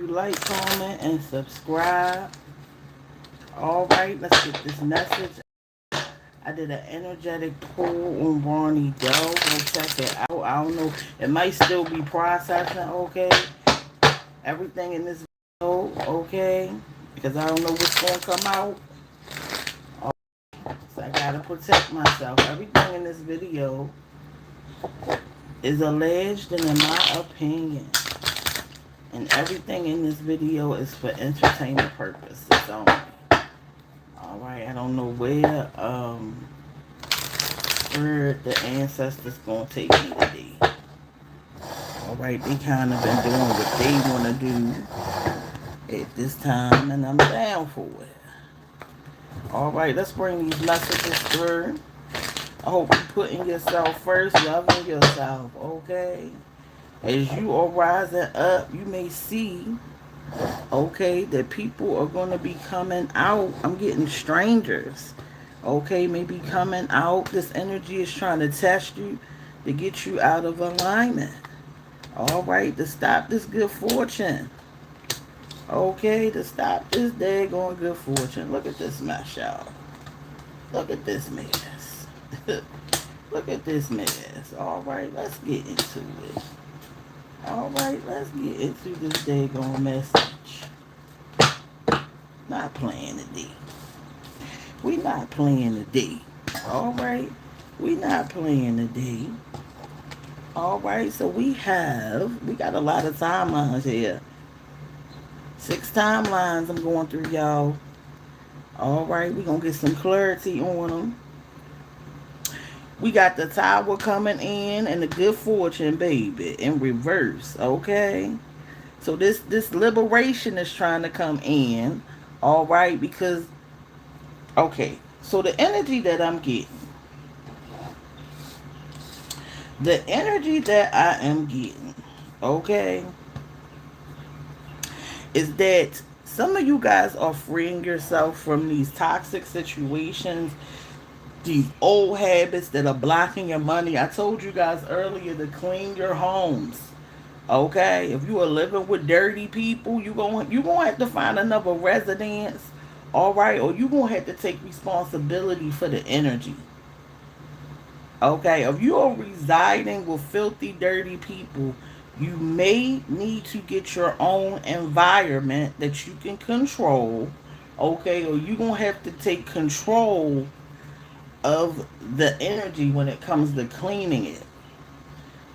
you like, comment, and subscribe. All right, let's get this message. I did an energetic pull on Barney Doe. Go check it out. I don't know. It might still be processing, okay? Everything in this video, okay? Because I don't know what's going to come out. So I got to protect myself. Everything in this video is alleged and in my opinion. And everything in this video is for entertainment purposes only. Alright, I don't know where the ancestors gonna take me today. Alright, they kind of been doing what they want to do at this time, and I'm down for it. Alright, let's bring these messages through. I hope you're putting yourself first, loving yourself, okay? As you are rising up, you may see, okay, that people are going to be coming out. I'm getting strangers, okay, maybe coming out. This energy is trying to test you to get you out of alignment. All right, to stop this good fortune. Okay, to stop this daggone good fortune. Look at this mess, y'all. Look at this mess. Look at this mess. All right, let's get into it. All right, let's get into this daggone message. Not playing today. We not playing today. All right, we not playing today. All right, so we got a lot of timelines here. 6 timelines I'm going through, y'all. All right, we're going to get some clarity on them. We got the Tower coming in and the good fortune, baby, in reverse, okay? So this liberation is trying to come in, all right? Because, okay, so the energy that I'm getting, okay, is that some of you guys are freeing yourself from these toxic situations, these old habits that are blocking your money. I told you guys earlier to clean your homes. Okay? If you are living with dirty people, you're going to have to find another residence. All right? Or you're going to have to take responsibility for the energy. Okay? If you are residing with filthy, dirty people, you may need to get your own environment that you can control. Okay? Or you're going to have to take control of the energy when it comes to cleaning it.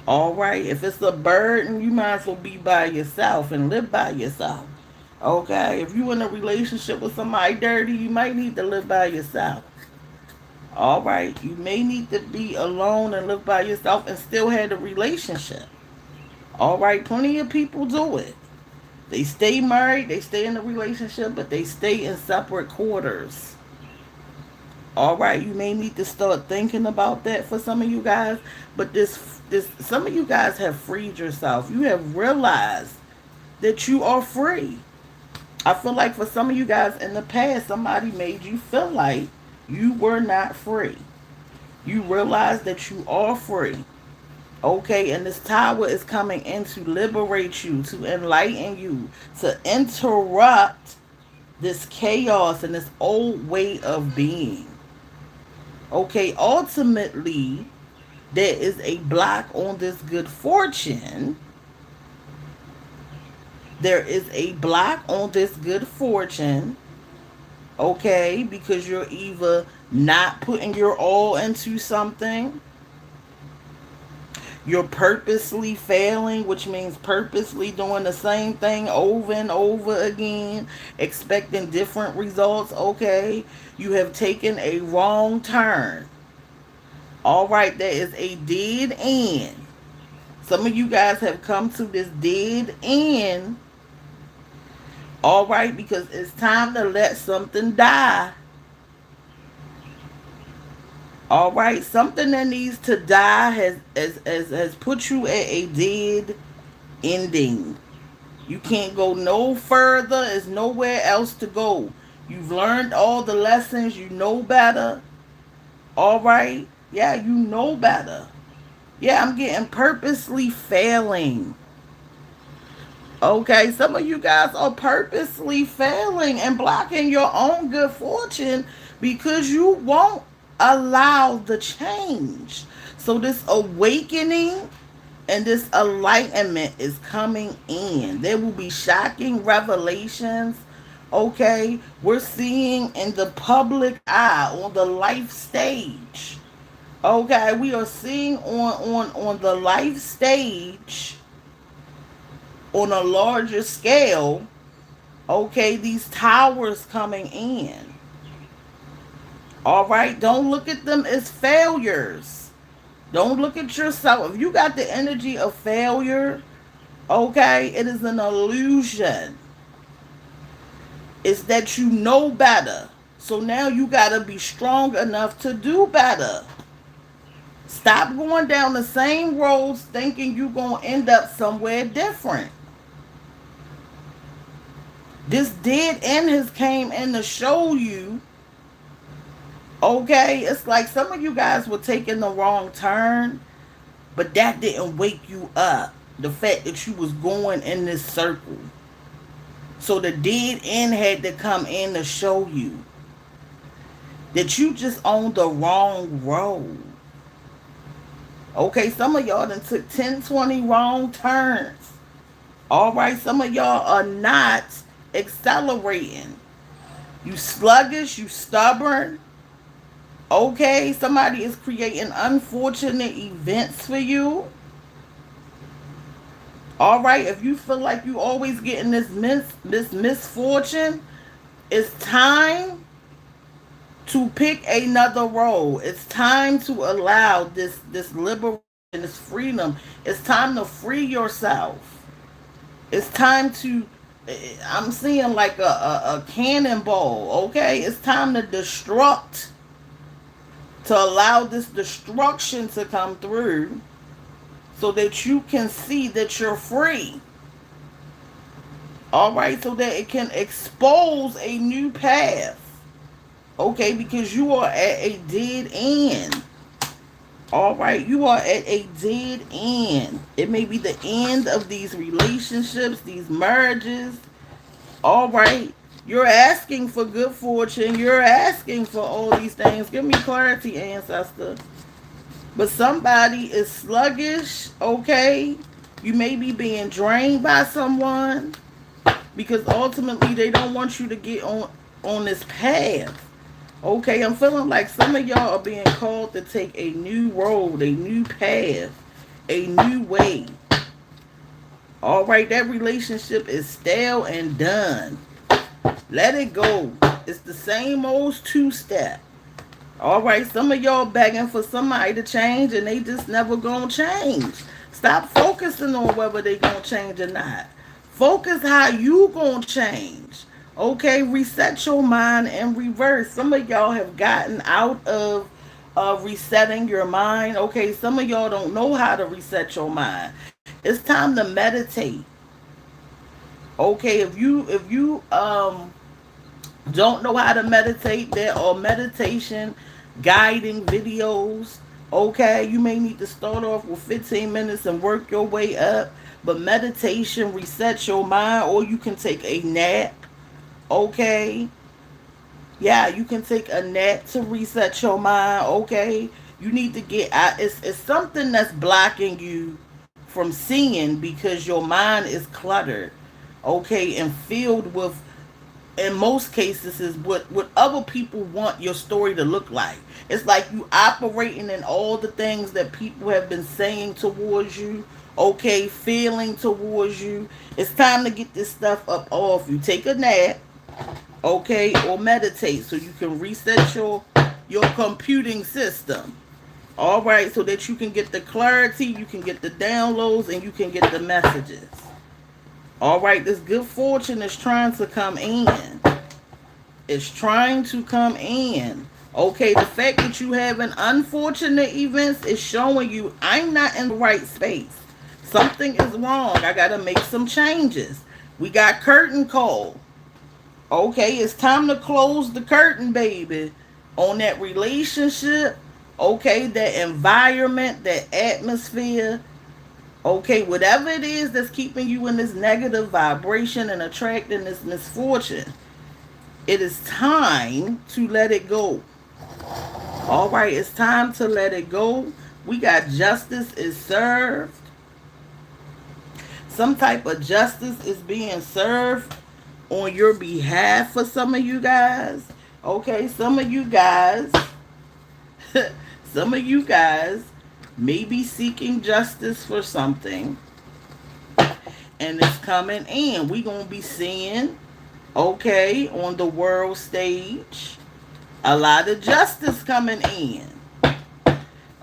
All right, if it's a burden, you might as well be by yourself and live by yourself. Okay, if you're in a relationship with somebody dirty, you might need to live by yourself. All right, you may need to be alone and live by yourself and still have a relationship. All right, plenty of people do it. They stay married, they stay in a relationship, but they stay in separate quarters. All right, you may need to start thinking about that for some of you guys. But some of you guys have freed yourself. You have realized that you are free. I feel like for some of you guys in the past, somebody made you feel like you were not free. You realize that you are free. Okay, and this Tower is coming in to liberate you, to enlighten you, to interrupt this chaos and this old way of being. Okay, ultimately, there is a block on this good fortune. There is a block on this good fortune. Okay, because you're either not putting your all into something, you're purposely failing, which means purposely doing the same thing over and over again, expecting different results. Okay, you have taken a wrong turn. All right, there is a dead end. Some of you guys have come to this dead end. All right, because it's time to let something die. All right, something that needs to die has put you at a dead ending. You can't go no further. There's nowhere else to go. You've learned all the lessons. You know better. All right? Yeah, you know better. Yeah, I'm getting purposely failing. Okay, some of you guys are purposely failing and blocking your own good fortune because you won't allow the change. So, this awakening and this enlightenment is coming in. There will be shocking revelations. Okay, we're seeing in the public eye on the life stage. Okay, we are seeing on the life stage on a larger scale. Okay, these towers coming in. All right, don't look at them as failures. Don't look at yourself. If you got the energy of failure, okay, it is an illusion. It's that you know better. So now you got to be strong enough to do better. Stop going down the same roads thinking you're going to end up somewhere different. This dead end has came in to show you, okay, it's like some of you guys were taking the wrong turn, but that didn't wake you up. The fact that you was going in this circle. So the dead end had to come in to show you that you just on the wrong road. Okay, some of y'all done took 10, 20 wrong turns. All right, some of y'all are not accelerating. You sluggish, you stubborn. Okay, somebody is creating unfortunate events for you. All right, if you feel like you always getting this misfortune, it's time to pick another road. It's time to allow this liberation, this freedom. It's time to free yourself. It's time to, I'm seeing like a cannonball, okay? It's time to destruct, to allow this destruction to come through so that you can see that you're free. All right, so that it can expose a new path. Okay, because you are at a dead end. All right, you are at a dead end. It may be the end of these relationships, these marriages. All right, you're asking for good fortune. You're asking for all these things. Give me clarity, ancestor. But somebody is sluggish, okay? You may be being drained by someone because ultimately they don't want you to get on this path. Okay, I'm feeling like some of y'all are being called to take a new road, a new path, a new way. All right, that relationship is stale and done. Let it go. It's the same old two-step. All right, some of y'all begging for somebody to change and they just never gonna change. Stop focusing on whether they gonna change or not. Focus how you gonna change. Okay, reset your mind and reverse. Some of y'all have gotten out of resetting your mind. Okay, some of y'all don't know how to reset your mind. It's time to meditate. Okay, if you don't know how to meditate, there are meditation guiding videos. Okay, you may need to start off with 15 minutes and work your way up. But meditation resets your mind, or you can take a nap. Okay, yeah, you can take a nap to reset your mind. Okay, you need to get out. It's something that's blocking you from seeing because your mind is cluttered. Okay, and filled with, in most cases, is what other people want your story to look like. It's like you operating in all the things that people have been saying towards you, okay, feeling towards you. It's time to get this stuff up off you. Take a nap, okay, or meditate so you can reset your computing system. All right, so that you can get the clarity, you can get the downloads, and you can get the messages. All right, this good fortune is trying to come in. It's trying to come in. Okay, the fact that you having unfortunate events is showing you I'm not in the right space. Something is wrong. I got to make some changes. We got curtain call. Okay, it's time to close the curtain, baby, on that relationship. Okay, that environment, that atmosphere. Okay, whatever it is that's keeping you in this negative vibration and attracting this misfortune, it is time to let it go. All right, it's time to let it go. We got justice is served. Some type of justice is being served on your behalf for some of you guys. Okay, some of you guys, some of you guys may be seeking justice for something, and it's coming in. We gonna be seeing, okay, on the world stage, a lot of justice coming in.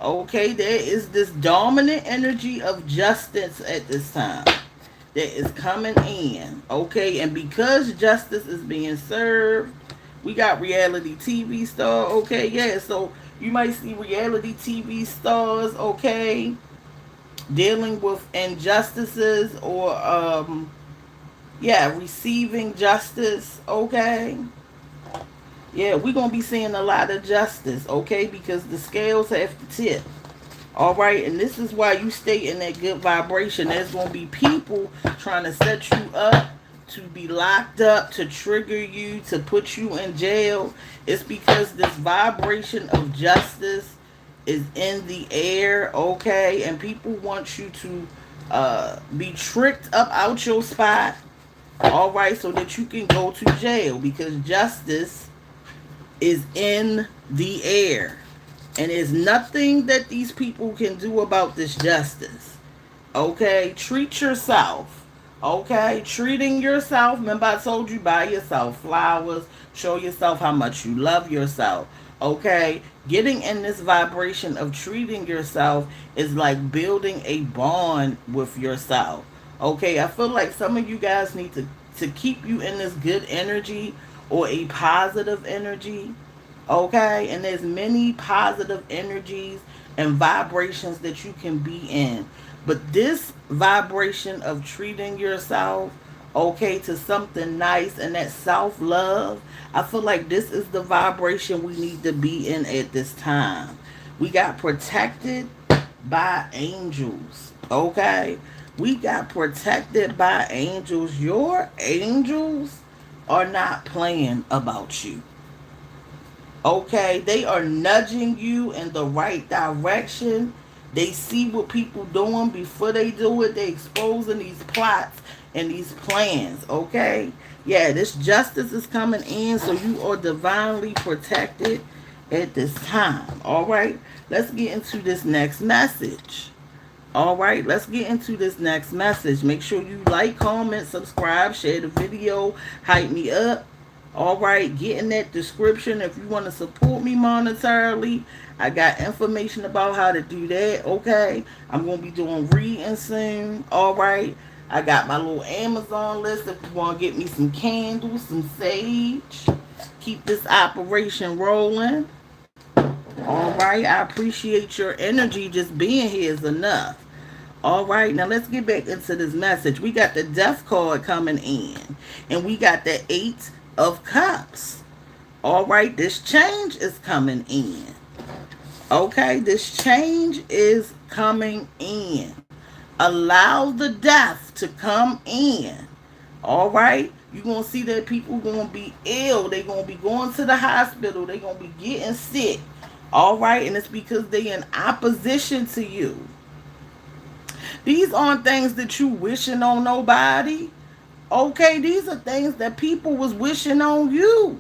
Okay, there is this dominant energy of justice at this time that is coming in. Okay, and because justice is being served, we got reality TV star. Okay, yeah, so you might see reality TV stars, okay, dealing with injustices or yeah, receiving justice. Okay, yeah, we're gonna be seeing a lot of justice. Okay, because the scales have to tip. All right, and this is why you stay in that good vibration. There's going to be people trying to set you up to be locked up, to trigger you, to put you in jail. It's because this vibration of justice is in the air, okay? And people want you to be tricked up out your spot, all right, so that you can go to jail because justice is in the air. And there's nothing that these people can do about this justice. Okay? Treat yourself. Okay? Treating yourself. Remember I told you, buy yourself flowers. Show yourself how much you love yourself. Okay? Getting in this vibration of treating yourself is like building a bond with yourself. Okay? I feel like some of you guys need to keep you in this good energy or a positive energy. Okay, and there's many positive energies and vibrations that you can be in, but this vibration of treating yourself, okay, to something nice and that self-love, I feel like this is the vibration we need to be in at this time. We got protected by angels. Okay, we got protected by angels. Your angels are not playing about you. Okay, they are nudging you in the right direction. They see what people doing before they do it. They exposing these plots and these plans. Okay, yeah, this justice is coming in, so you are divinely protected at this time. All right, let's get into this next message. All right, let's get into this next message. Make sure you like, comment, subscribe, share the video, hype me up. All right, get in that description if you want to support me monetarily. I got information about how to do that. Okay, I'm going to be doing readings soon. All right, I got my little Amazon list if you want to get me some candles, some sage. Keep this operation rolling. All right, I appreciate your energy. Just being here is enough. All right, now let's get back into this message. We got the death card coming in, and we got the 8 of Cups. All right, this change is coming in. Okay, this change is coming in. Allow the death to come in. All right, you're going to see that people going to be ill. They're going to be going to the hospital. They're going to be getting sick. All right, and it's because they're in opposition to you. These aren't things that you wishing on nobody. Okay, these are things that people was wishing on you.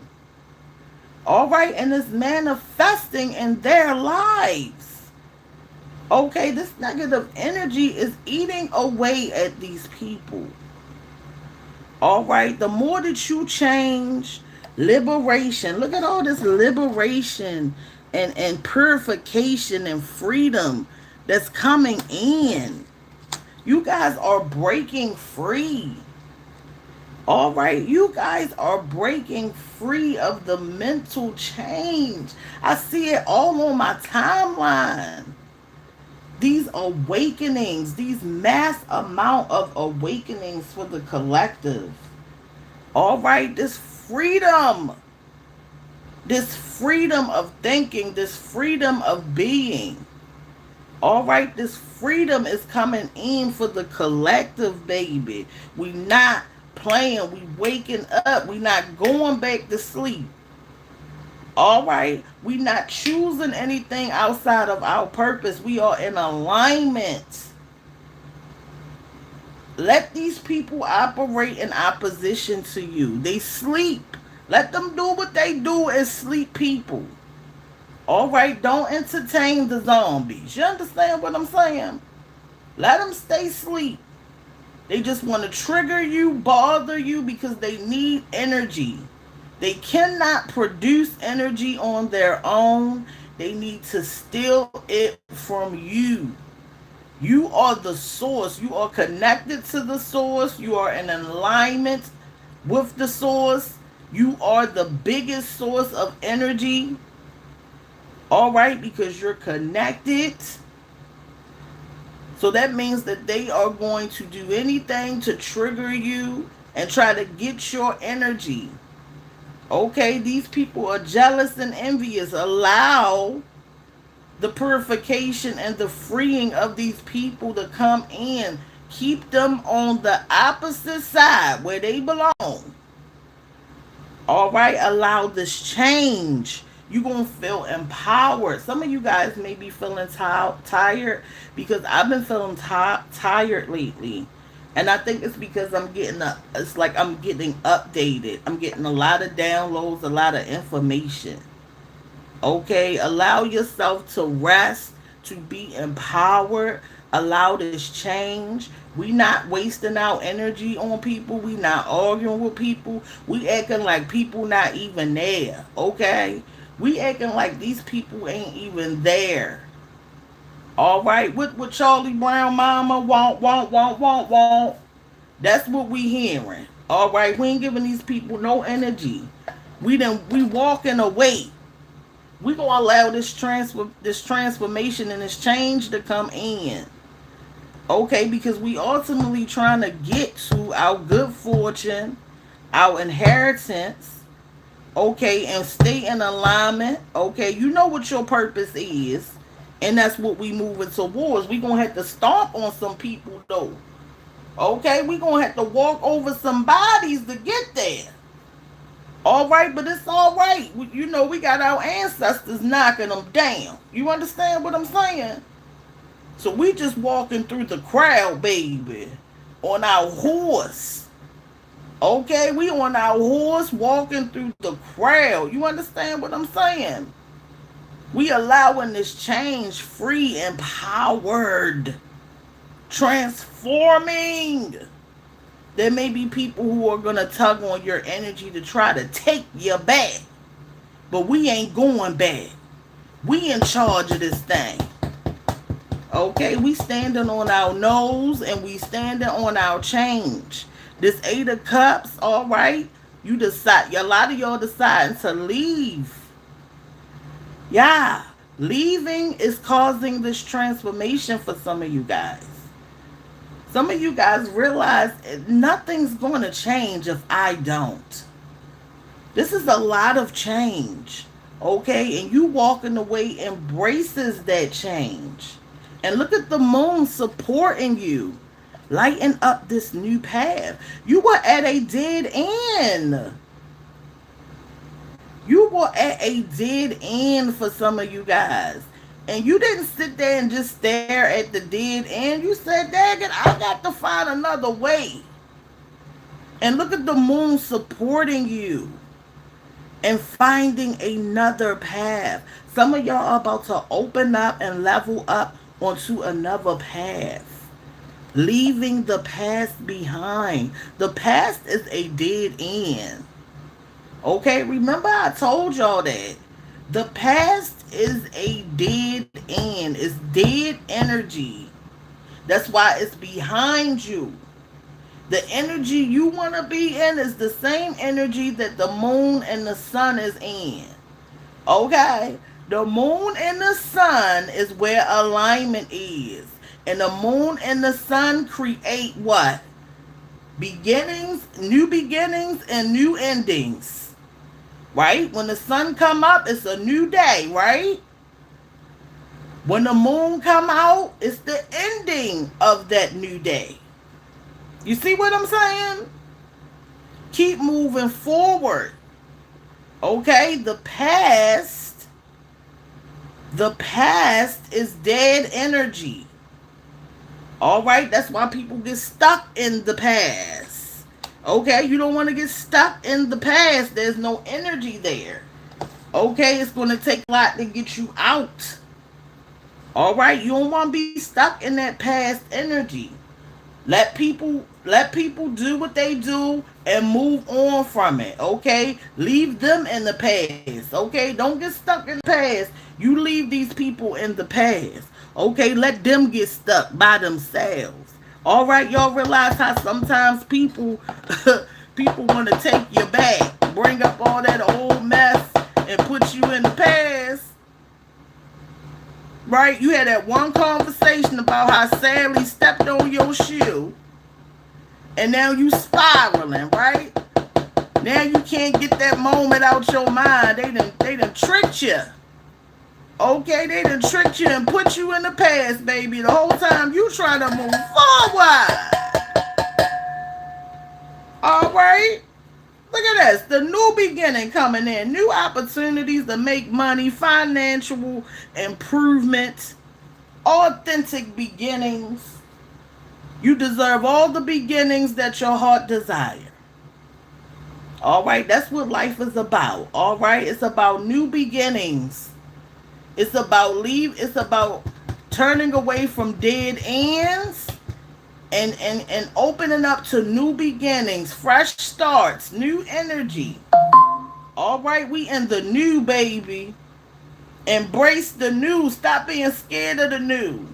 All right, and it's manifesting in their lives. Okay, this negative energy is eating away at these people. All right, the more that you change, liberation. Look at all this liberation and purification and freedom that's coming in. You guys are breaking free. All right, you guys are breaking free of the mental change. I see it all on my timeline. These awakenings, these mass amount of awakenings for the collective. All right, this freedom of thinking, this freedom of being. All right, this freedom is coming in for the collective, baby. We not playing. We waking up. We not going back to sleep. All right, we not choosing anything outside of our purpose. We are in alignment. Let these people operate in opposition to you. They sleep. Let them do what they do as sleep people. All right, don't entertain the zombies. You understand what I'm saying? Let them stay asleep. They just want to trigger you, bother you because they need energy. They cannot produce energy on their own. They need to steal it from you. You are the source. You are connected to the source. You are in alignment with the source. You are the biggest source of energy. All right, because you're connected. So that means that they are going to do anything to trigger you and try to get your energy. Okay, these people are jealous and envious. Allow the purification and the freeing of these people to come in. Keep them on the opposite side where they belong. All right, allow this change. You're going to feel empowered. Some of you guys may be feeling tired because I've been feeling tired lately. And I think it's because it's like I'm getting updated. I'm getting a lot of downloads, a lot of information. Okay, allow yourself to rest, to be empowered. Allow this change. We not wasting our energy on people. We not arguing with people. We acting like people not even there. Okay, we acting like these people ain't even there. All right, what Charlie Brown mama want. That's what we hearing. All right, we ain't giving these people no energy. We walking away. We gonna allow this transformation and this change to come in. Okay, because we ultimately trying to get to our good fortune, our inheritance. Okay, and stay in alignment. Okay, you know what your purpose is, and that's what we moving towards. We gonna have to stomp on some people though. Okay, we gonna have to walk over some bodies to get there. All right, but it's all right. You know, we got our ancestors knocking them down. You understand what I'm saying? So we just walking through the crowd, baby, on our horse. Okay, we on our horse walking through the crowd. You understand what I'm saying? We allowing this change, free, empowered, transforming. There may be people who are going to tug on your energy to try to take you back. But we ain't going back. We in charge of this thing. Okay, we standing on our nose and we standing on our change. This 8 of Cups, all right? You decide, a lot of y'all deciding to leave. Yeah, leaving is causing this transformation for some of you guys. Some of you guys realize nothing's going to change if I don't. This is a lot of change, okay? And you walking away embraces that change. And look at the moon supporting you, lighting up this new path. You were at a dead end. You were at a dead end for some of you guys. And you didn't sit there and just stare at the dead end. You said, dang it, I got to find another way. And look at the moon supporting you and finding another path. Some of y'all are about to open up and level up onto another path. Leaving the past behind. The past is a dead end. Okay, remember I told y'all that. The past is a dead end. It's dead energy. That's why it's behind you. The energy you want to be in is the same energy that the moon and the sun is in. Okay? The moon and the sun is where alignment is. And the moon and the sun create what? Beginnings, and new endings. Right? When the sun come up, it's a new day, right? When the moon come out, it's the ending of that new day. You see what I'm saying? Keep moving forward. Okay? The past is dead energy. All right? That's why people get stuck in the past. Okay? You don't want to get stuck in the past. There's no energy there. Okay? It's going to take a lot to get you out. All right? You don't want to be stuck in that past energy. Let people do what they do and move on from it. Okay? Leave them in the past. Okay? Don't get stuck in the past. You leave these people in the past. Okay? Let them get stuck by themselves. All right? Y'all realize how sometimes people people want to take you back, bring up all that old mess and put you in the past. Right? You had that one conversation about how Sally stepped on your shoe, and now you spiraling, right? Now you can't get that moment out your mind. They done tricked you. Okay, they done tricked you and put you in the past, baby. The whole time you trying to move forward. All right? Look at this. The new beginning coming in. New opportunities to make money, financial improvement, authentic beginnings. You deserve all the beginnings that your heart desires. All right? That's what life is about. All right? It's about new beginnings. It's about turning away from dead ends and opening up to new beginnings, fresh starts, new energy. All right, we in the new, baby. Embrace the new. Stop being scared of the new.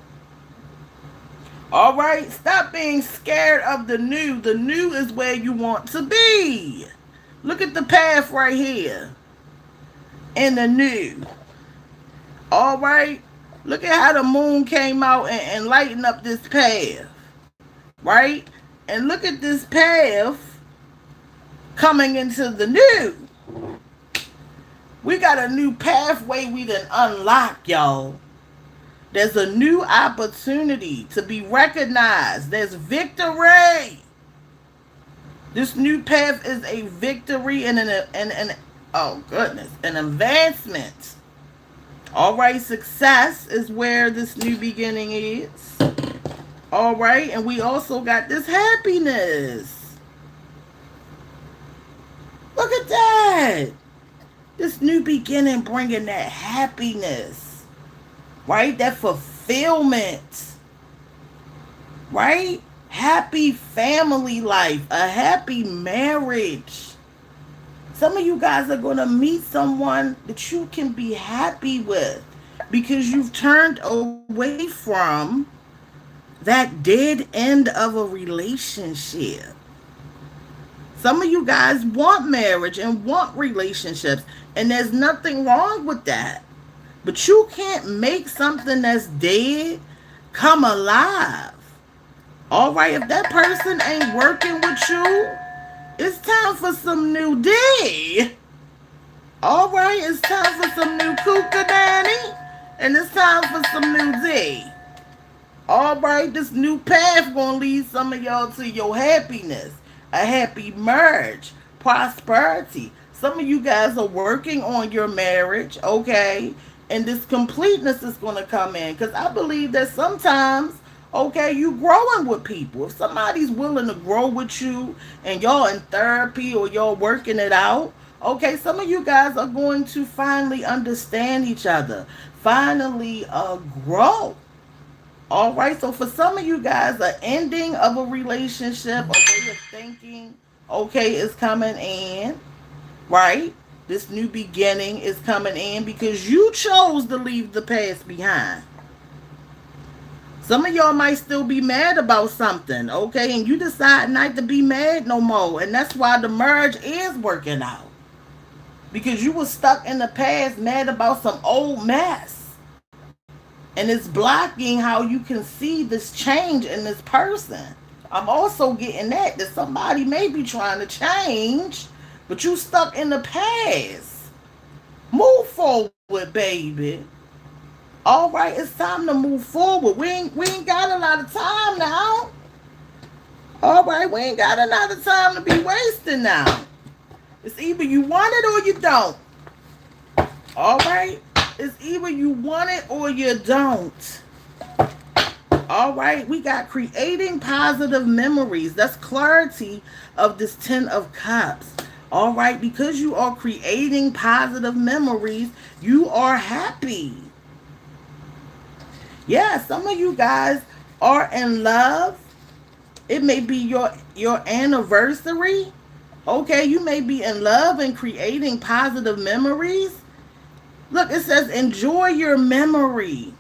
All right, stop being scared of the new. The new is where you want to be. Look at the path right here in the new. All right, look at how the moon came out and lightened up this path. Right? And look at this path coming into the new. We got a new pathway we done unlock, y'all. There's a new opportunity to be recognized. There's victory. This new path is a victory and an oh goodness, an advancement. All right, success is where this new beginning is. All right, and we also got this happiness. Look at that. This new beginning bringing that happiness. Right? That fulfillment. Right? Happy family life. A happy marriage. Some of you guys are going to meet someone that you can be happy with because you've turned away from that dead end of a relationship. Some of you guys want marriage and want relationships, and there's nothing wrong with that. But you can't make something that's dead come alive. All right, if that person ain't working with you, it's time for some new D. All right, it's time for some new Kuka Danny, and it's time for some new D. All right, this new path gonna lead some of y'all to your happiness, a happy marriage, prosperity. Some of you guys are working on your marriage, okay? And this completeness is gonna come in because I believe that sometimes, okay, you growing with people. If somebody's willing to grow with you and y'all in therapy or y'all working it out, okay, some of you guys are going to finally understand each other, finally grow. All right, so for some of you guys, the ending of a relationship, a way of thinking, okay, is coming in, right? This new beginning is coming in because you chose to leave the past behind. Some of y'all might still be mad about something, okay? And you decide not to be mad no more. And that's why the merge is working out. Because you were stuck in the past mad about some old mess. And it's blocking how you can see this change in this person. I'm also getting that somebody may be trying to change, but you stuck in the past. Move forward, baby. All right, it's time to move forward. We ain't got a lot of time now. All right, we ain't got a lot of time to be wasting now. It's either you want it or you don't. All right, it's either you want it or you don't. All right, we got creating positive memories. That's clarity of this 10 of cups. All right, because you are creating positive memories, you are happy. Yeah, some of you guys are in love. It may be your anniversary. Okay, you may be in love and creating positive memories. Look, it says enjoy your memory.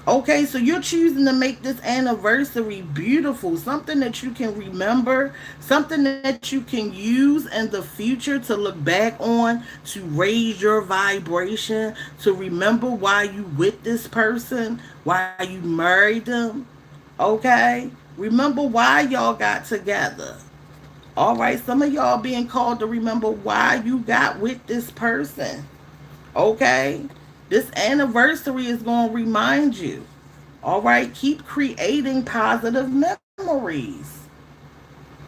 Okay, so you're choosing to make this anniversary beautiful, something that you can remember, something that you can use in the future to look back on, to raise your vibration, to remember why you with this person, why you married them. Okay, remember why y'all got together. All right, some of y'all being called to remember why you got with this person. Okay, this anniversary is going to remind you. All right, keep creating positive memories.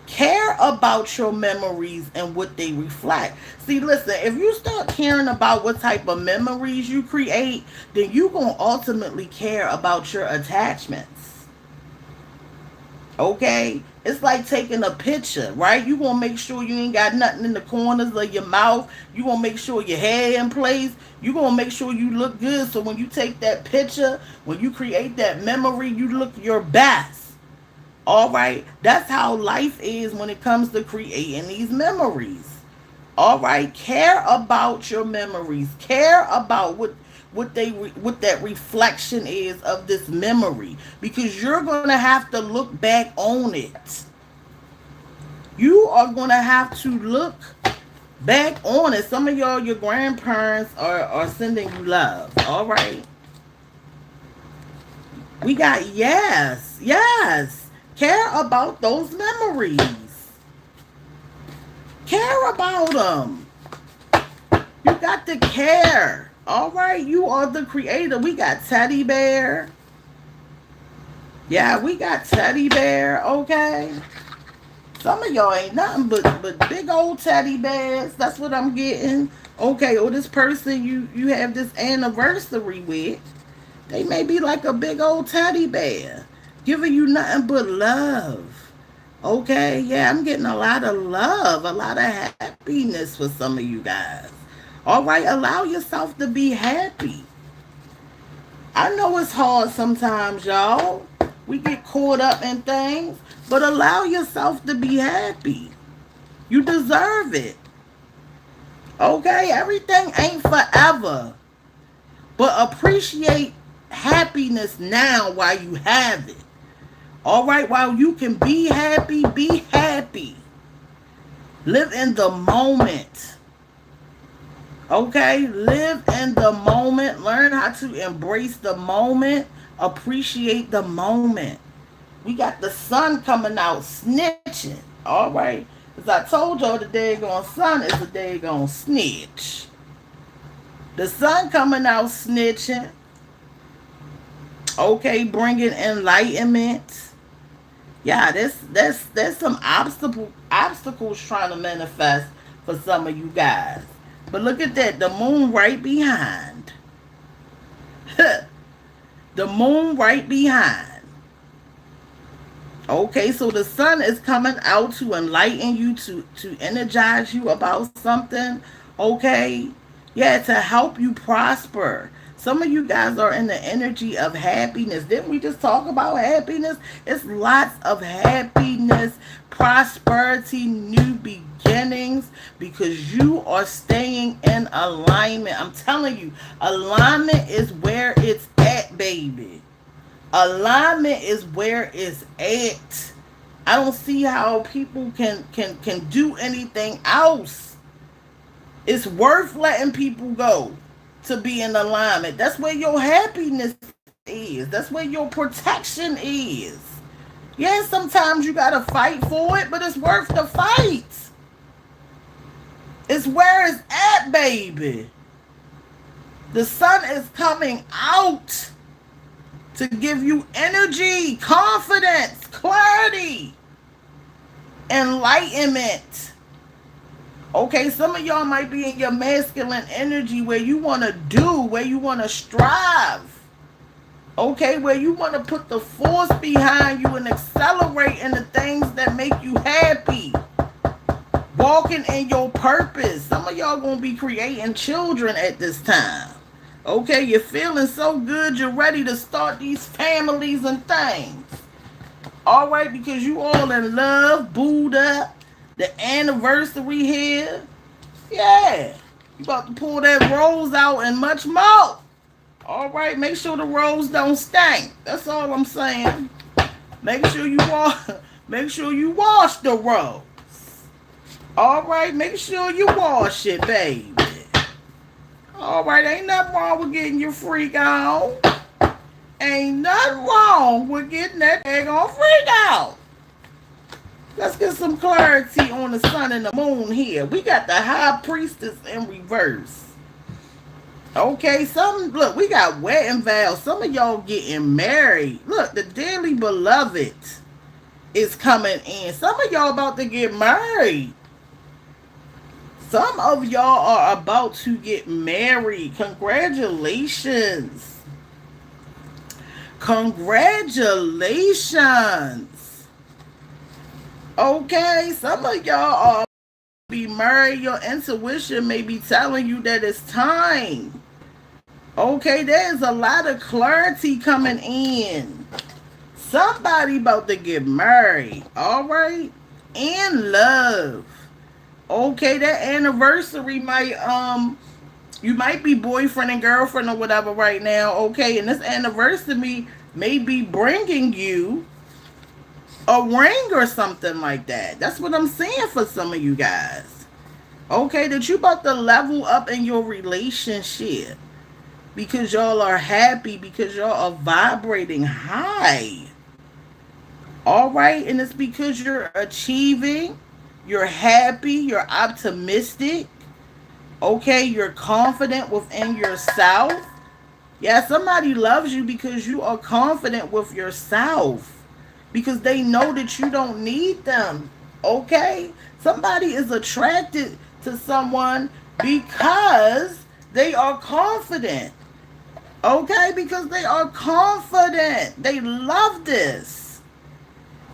Care about your memories and what they reflect. See, listen, if you start caring about what type of memories you create, then you're going to ultimately care about your attachments. Okay? It's like taking a picture, right? You want to make sure you ain't got nothing in the corners of your mouth. You want to make sure your hair in place. You want to make sure you look good. So when you take that picture, when you create that memory, you look your best. All right? That's how life is when it comes to creating these memories. All right? Care about your memories. Care about what that reflection is of this memory, because you're going to have to look back on it. You are going to have to look back on it. Some of y'all, your grandparents are sending you love. All right, we got yes, care about those memories. Care about them. You got to care. All right, you are the creator. We got teddy bear. Yeah, we got teddy bear. Okay, some of y'all ain't nothing but big old teddy bears. That's what I'm getting. Okay, or this person you have this anniversary with, they may be like a big old teddy bear, giving you nothing but love. Okay, yeah, I'm getting a lot of love, a lot of happiness for some of you guys. All right, allow yourself to be happy. I know it's hard sometimes, y'all. We get caught up in things, but allow yourself to be happy. You deserve it. Okay, everything ain't forever, but appreciate happiness now while you have it. All right, while you can be happy, be happy. Live in the moment. Okay, live in the moment. Learn how to embrace the moment. Appreciate the moment. We got the sun coming out snitching. All right, as I told y'all, the daggone sun is a daggone snitch. The sun coming out snitching. Okay, bringing enlightenment. Yeah, there's some obstacles trying to manifest for some of you guys. But look at that, the moon right behind. The moon right behind. Okay, so the sun is coming out to enlighten you, to energize you about something. Okay, yeah, to help you prosper. Some of you guys are in the energy of happiness. Didn't we just talk about happiness? It's lots of happiness, prosperity, new beginnings, because you are staying in alignment. I'm telling you, alignment is where it's at, baby. Alignment is where it's at. I don't see how people can do anything else. It's worth letting people go to be in alignment. That's where your happiness is. That's where your protection is. Yeah, sometimes you gotta fight for it, but it's worth the fight. It's where it's at, baby. The sun is coming out to give you energy, confidence, clarity, enlightenment. Okay, some of y'all might be in your masculine energy where you want to do, where you want to strive. Okay, where you want to put the force behind you and accelerate in the things that make you happy. Walking in your purpose. Some of y'all going to be creating children at this time. Okay, you're feeling so good, you're ready to start these families and things. All right, because you all in love, booed up, the anniversary here. Yeah, you about to pull that rose out and much more. All right, make sure the rose don't stink. That's all I'm saying. Make sure you wash the rose. All right, make sure you wash it, baby. All right, ain't nothing wrong with getting your freak on. Ain't nothing wrong with getting that egg on freak out. Let's get some clarity on the sun and the moon here. We got the high priestess in reverse. Okay, look, we got wedding vows. Some of y'all getting married. Look, the dearly beloved is coming in. Some of y'all about to get married. Some of y'all are about to get married. Congratulations. Congratulations. Okay, some of y'all are be married. Your intuition may be telling you that it's time. Okay, there's a lot of clarity coming in. Somebody about to get married. All right, in love. Okay, that anniversary might you might be boyfriend and girlfriend or whatever right now. Okay, and this anniversary may be bringing you a ring or something like that. That's what I'm saying for some of you guys. Okay, that you about to level up in your relationship because y'all are happy, because y'all are vibrating high. All right, and it's because you're achieving, you're happy, you're optimistic. Okay, you're confident within yourself. Yeah, somebody loves you because you are confident with yourself. Because they know that you don't need them. Okay? Somebody is attracted to someone because they are confident. Okay? Because they are confident. They love this.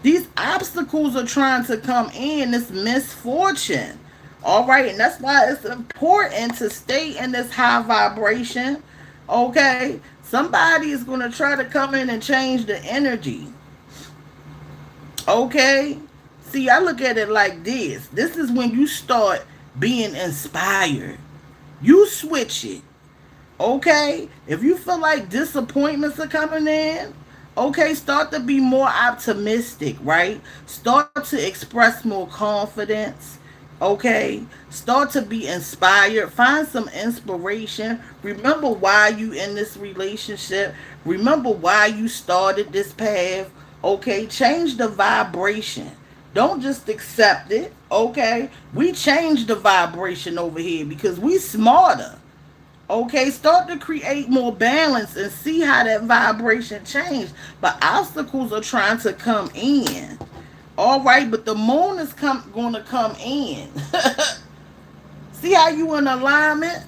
These obstacles are trying to come in, this misfortune. All right, and that's why it's important to stay in this high vibration. Okay, somebody is going to try to come in and change the energy. Okay, see, I look at it like this. This is when you start being inspired. You switch it. Okay, if you feel like disappointments are coming in, okay, start to be more optimistic, right? Start to express more confidence. Okay, start to be inspired. Find some inspiration. Remember why you in this relationship. Remember why you started this path. Okay, change the vibration. Don't just accept it. Okay, we change the vibration over here because we smarter. Okay, start to create more balance and see how that vibration changes. But obstacles are trying to come in. All right, but the moon is going to come in. See how you in alignment?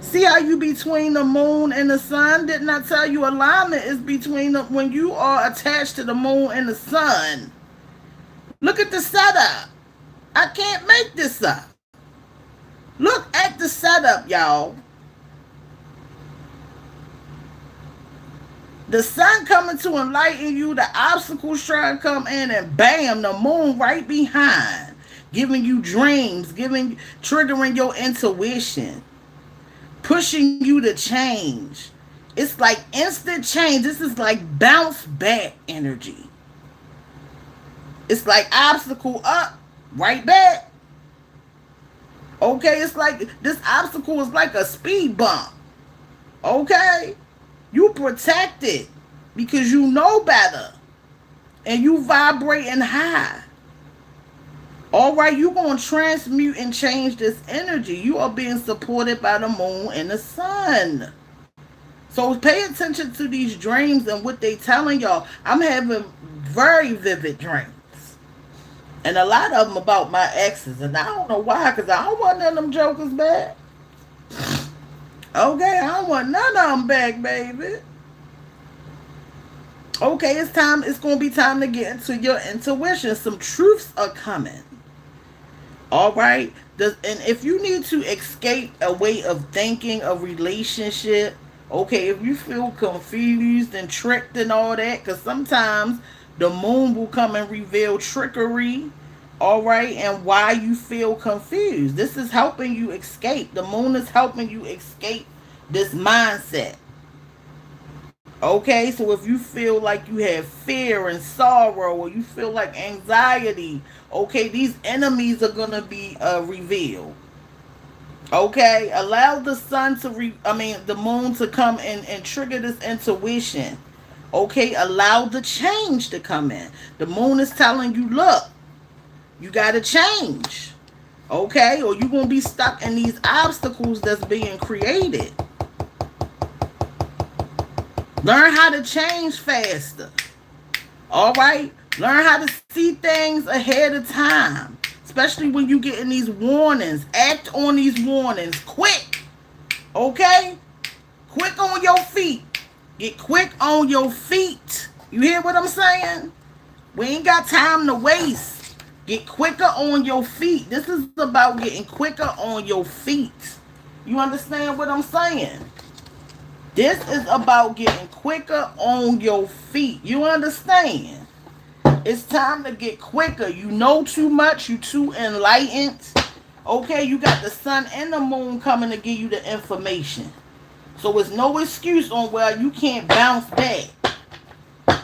See how you between the moon and the sun? Didn't I tell you alignment is between when you are attached to the moon and the sun? Look at the setup. I can't make this up. Look at the setup, y'all. The sun coming to enlighten you, the obstacles trying to come in, and bam, the moon right behind, giving you dreams, triggering your intuition, pushing you to change. It's like instant change. This is like bounce back energy. It's like obstacle up, right back. Okay, it's like this obstacle is like a speed bump. Okay? You protect it because you know better and you vibrating high. All right, you're going to transmute and change this energy. You are being supported by the moon and the sun. So pay attention to these dreams and what they telling y'all. I'm having very vivid dreams. And a lot of them about my exes. And I don't know why, because I don't want none of them jokers back. Okay, I don't want none of them back, baby. Okay, it's time. It's going to be time to get into your intuition. Some truths are coming. All right. And if you need to escape a way of thinking, a relationship, okay, if you feel confused and tricked and all that, because sometimes the moon will come and reveal trickery, all right, and why you feel confused. This is helping you escape. The moon is helping you escape this mindset. Okay, so if you feel like you have fear and sorrow, or you feel like anxiety, okay, these enemies are gonna be revealed. Okay, allow the sun to the moon to come in and trigger this intuition. Okay, allow the change to come in. The moon is telling you, look, you gotta change. Okay, or you're gonna be stuck in these obstacles that's being created. Learn how to change faster. All right? Learn how to see things ahead of time. Especially when you get in these warnings. Act on these warnings. Quick. Okay? Quick on your feet. Get quick on your feet. You hear what I'm saying? We ain't got time to waste. Get quicker on your feet. This is about getting quicker on your feet. You understand what I'm saying? This is about getting quicker on your feet. You understand? It's time to get quicker. You know too much. You too enlightened. Okay, you got the sun and the moon coming to give you the information. So it's no excuse on where you can't bounce back.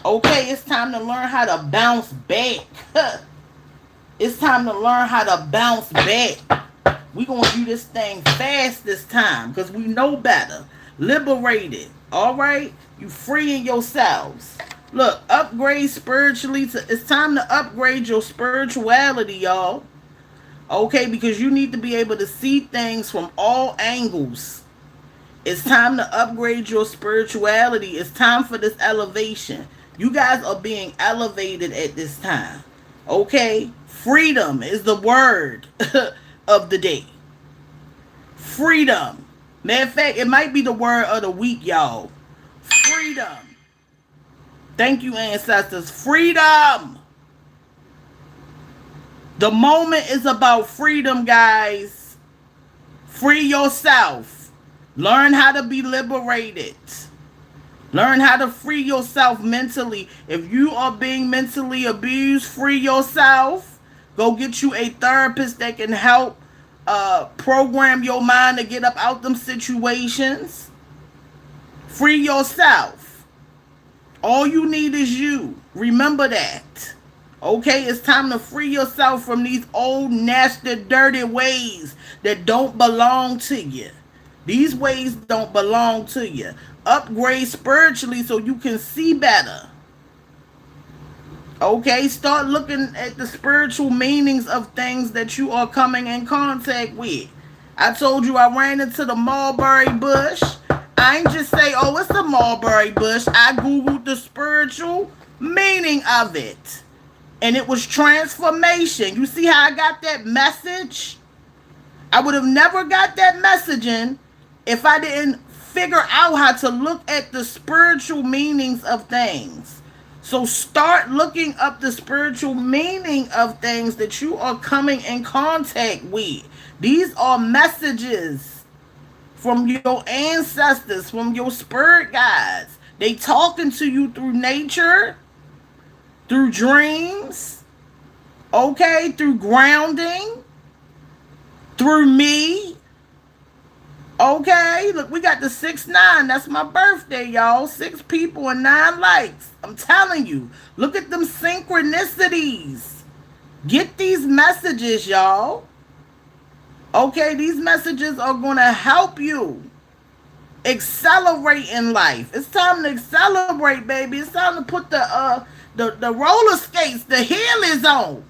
Okay, it's time to learn how to bounce back. It's time to learn how to bounce back. We're going to do this thing fast this time because we know better. Liberated. All right? You freeing yourselves. Look, upgrade spiritually. It's time to upgrade your spirituality, y'all. Okay? Because you need to be able to see things from all angles. It's time to upgrade your spirituality. It's time for this elevation. You guys are being elevated at this time. Okay? Freedom is the word of the day. Freedom. Matter of fact, it might be the word of the week, y'all. Freedom. Thank you, ancestors. Freedom. The moment is about freedom, guys. Free yourself. Learn how to be liberated. Learn how to free yourself mentally. If you are being mentally abused, free yourself. Go get you a therapist that can help program your mind to get up out them situations. Free yourself. All you need is you. Remember that. Okay, it's time to free yourself from these old, nasty, dirty ways that don't belong to you. These ways don't belong to you. Upgrade spiritually so you can see better. Okay, start looking at the spiritual meanings of things that you are coming in contact with. I told you I ran into the mulberry bush. I ain't just say, oh, it's the mulberry bush. I Googled the spiritual meaning of it. And it was transformation. You see how I got that message? I would have never got that messaging if I didn't figure out how to look at the spiritual meanings of things. So start looking up the spiritual meaning of things that you are coming in contact with. These are messages from your ancestors, from your spirit guides. They talking to you through nature, through dreams, okay, through grounding, through me. Okay, look, we got the 6-9. That's my birthday, y'all. 6 people and 9 likes. I'm telling you. Look at them synchronicities. Get these messages, y'all. Okay, these messages are going to help you accelerate in life. It's time to accelerate, baby. It's time to put the roller skates, the heelys on.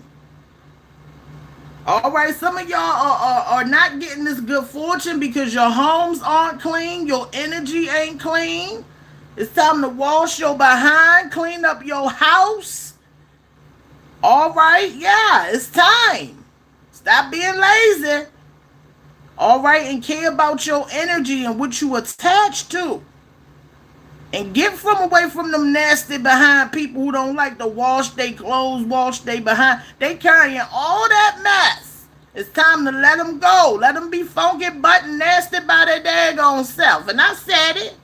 All right, some of y'all are not getting this good fortune because your homes aren't clean, your energy ain't clean. It's time to wash your behind, clean up your house. All right, yeah, it's time. Stop being lazy. All right, and care about your energy and what you attach to. And get from away from them nasty behind people who don't like to wash their clothes, wash their behind. They carrying all that mess. It's time to let them go. Let them be funky, butt, and nasty by their daggone self. And I said it.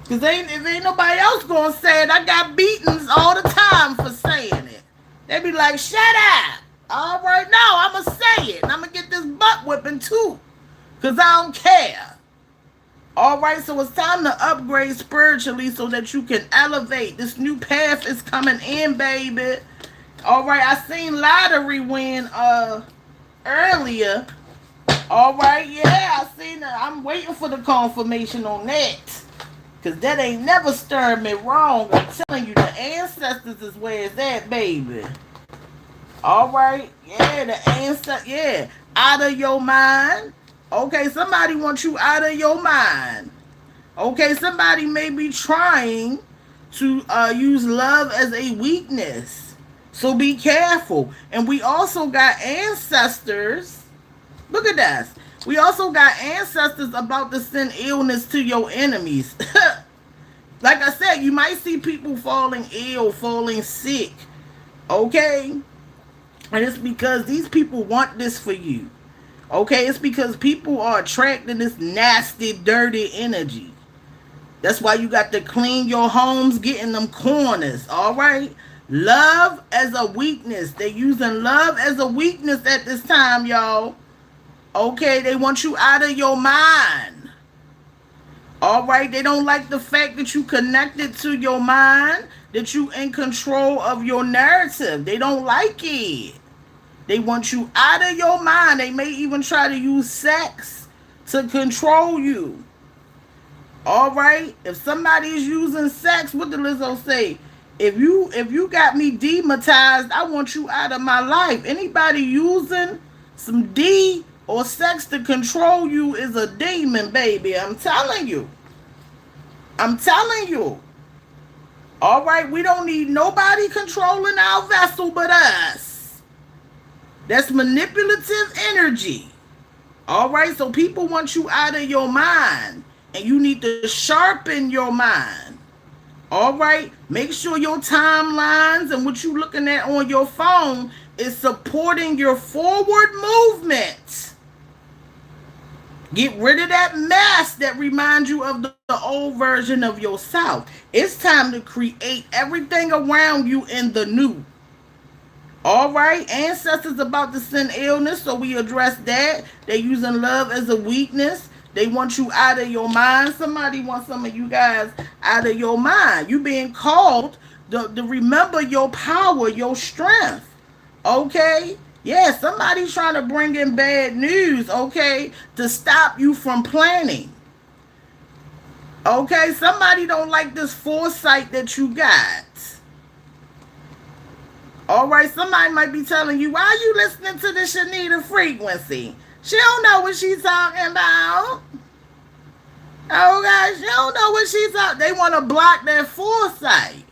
Because if ain't nobody else going to say it, I got beatings all the time for saying it. They be like, shut up. All right, no, I'm going to say it. And I'm going to get this butt whipping too. Because I don't care. All right, so it's time to upgrade spiritually so that you can elevate. This new path is coming in, baby. All right, I seen lottery win earlier. All right, yeah, I seen it. I'm waiting for the confirmation on that. Because that ain't never stirred me wrong. I'm telling you, the ancestors is where it's at, baby. All right, yeah, the ancestors, yeah. Out of your mind. Okay, somebody wants you out of your mind. Okay, somebody may be trying to use love as a weakness. So be careful. And we also got ancestors. Look at this. We also got ancestors about to send illness to your enemies. Like I said, you might see people falling ill, falling sick. Okay? And it's because these people want this for you. Okay? It's because people are attracting this nasty, dirty energy. That's why you got to clean your homes, get in them corners. All right? Love as a weakness. They're using love as a weakness at this time, y'all. Okay? They want you out of your mind. All right, they don't like the fact that you connected to your mind, that you in control of your narrative. They don't like it. They want you out of your mind. They may even try to use sex to control you. All right, if somebody is using sex, what did Lizzo say? If you got me demonetized, I want you out of my life. Anybody using some D or sex to control you is a demon, baby. I'm telling you. I'm telling you. All right, we don't need nobody controlling our vessel but us. That's manipulative energy. All right, so people want you out of your mind. And you need to sharpen your mind. All right, make sure your timelines and what you're looking at on your phone is supporting your forward movement. Get rid of that mess that reminds you of the old version of yourself. It's time to create everything around you in the new. All right, ancestors about to send illness, so we address that. They're using love as a weakness. They want you out of your mind. Somebody wants some of you guys out of your mind. You being called to remember your power, your strength. Okay? Yeah, somebody's trying to bring in bad news, okay, to stop you from planning. Okay? Somebody don't like this foresight that you got. All right? Somebody might be telling you, why are you listening to the Shanita frequency? She don't know what she's talking about. Oh, gosh, she don't know what she's talking about. They want to block that foresight.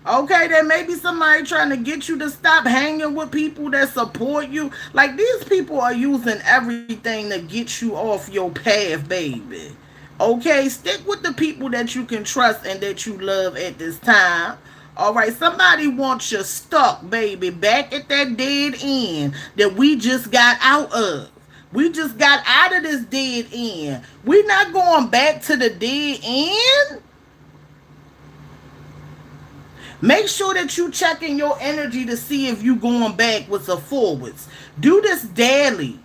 Okay, there may be somebody trying to get you to stop hanging with people that support you. Like, these people are using everything to get you off your path, baby. Okay, stick with the people that you can trust and that you love at this time. All right, somebody wants you stuck, baby, back at that dead end that we just got out of. We just got out of this dead end. We're not going back to the dead end. Make sure that you checking your energy to see if you going backwards or forwards. Do this daily.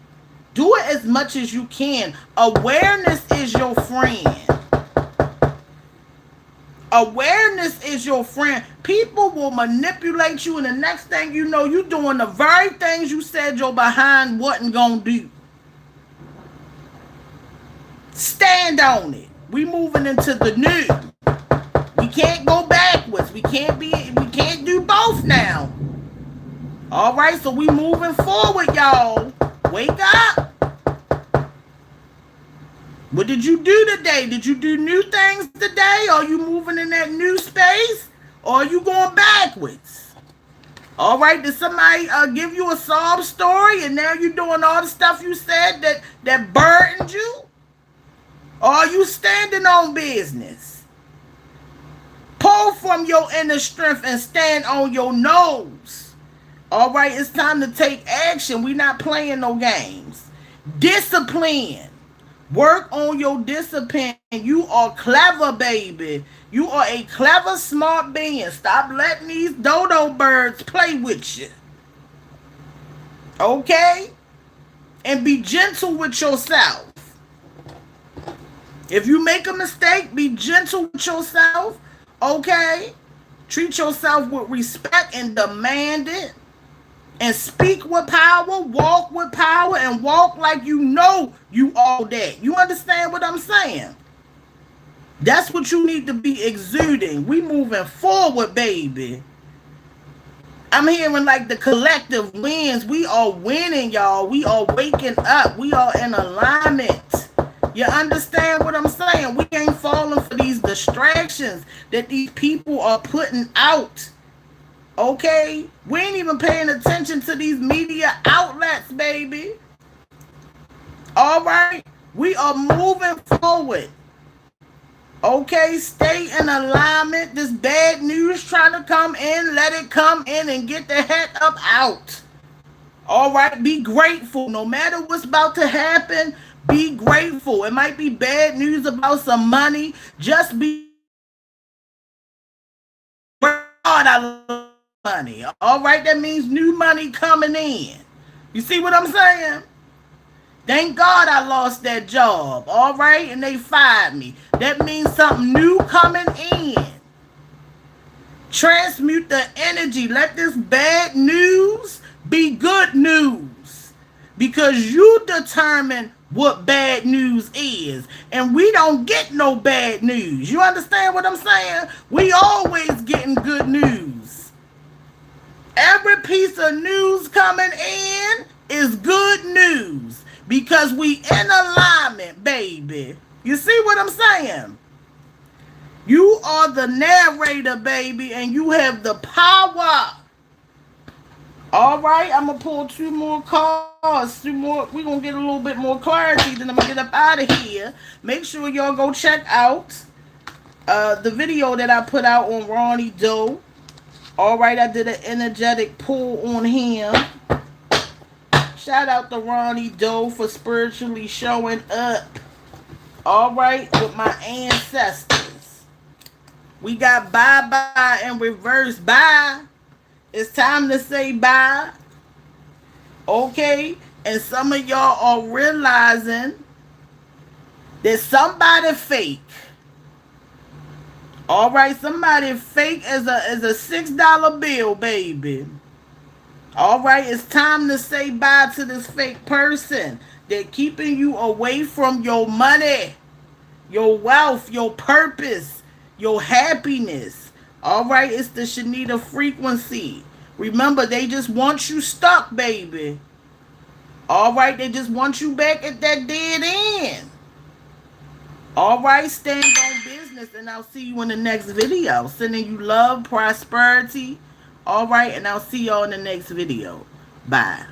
Do it as much as you can. Awareness is your friend. Awareness is your friend. People will manipulate you, and the next thing you know, you're doing the very things you said your behind wasn't going to do. Stand on it. We moving into the new. We can't go backwards. We can't do both now. All right, so we moving forward, y'all. Wake up. What did you do today? Did you do new things today? Are you moving in that new space? Or are you going backwards? All right, did somebody give you a sob story and now you're doing all the stuff you said that burdened you? Or are you standing on business? Pull from your inner strength and stand on your nose. All right, it's time to take action. We're not playing no games. Discipline. Work on your discipline. You are clever, baby. You are a clever, smart being. Stop letting these dodo birds play with you. Okay? And be gentle with yourself. If you make a mistake, be gentle with yourself. Okay? Treat yourself with respect and demand it. And speak with power, walk with power, and walk like you know you all that. You understand what I'm saying? That's what you need to be exuding. We moving forward, baby. I'm hearing like the collective wins. We are winning, y'all. We are waking up. We are in alignment. You understand what I'm saying? We ain't falling for these distractions that these people are putting out. Okay? We ain't even paying attention to these media outlets, baby. All right? We are moving forward. Okay? Stay in alignment. This bad news trying to come in, let it come in and get the heck up out. All right? Be grateful. No matter what's about to happen, be grateful. It might be bad news about some money. Just be God, I love money. All right, that means new money coming in. You see what I'm saying? Thank God I lost that job. All right, and they fired me. That means something new coming in. Transmute the energy. Let this bad news be good news. Because you determine what bad news is. And we don't get no bad news. You understand what I'm saying? We always getting good news. Every piece of news coming in is good news. Because we in alignment, baby. You see what I'm saying? You are the narrator, baby, and you have the power. All right, I'm going to pull 2 more cards. 2 more. We're going to get a little bit more clarity, then I'm going to get up out of here. Make sure y'all go check out the video that I put out on Ronnie Doe. All right, I did an energetic pull on him. Shout out to Ronnie Doe for spiritually showing up. All right, with my ancestors. We got bye-bye in reverse. Bye. It's time to say bye. Okay? And some of y'all are realizing that somebody fake. All right? Somebody fake as a $6 bill, baby. All right? It's time to say bye to this fake person. They're keeping you away from your money, your wealth, your purpose, your happiness. All right, it's the Shanita frequency. Remember, they just want you stuck, baby. All right, they just want you back at that dead end. All right, stand on business, and I'll see you in the next video. Sending you love, prosperity. All right, and I'll see y'all in the next video. Bye.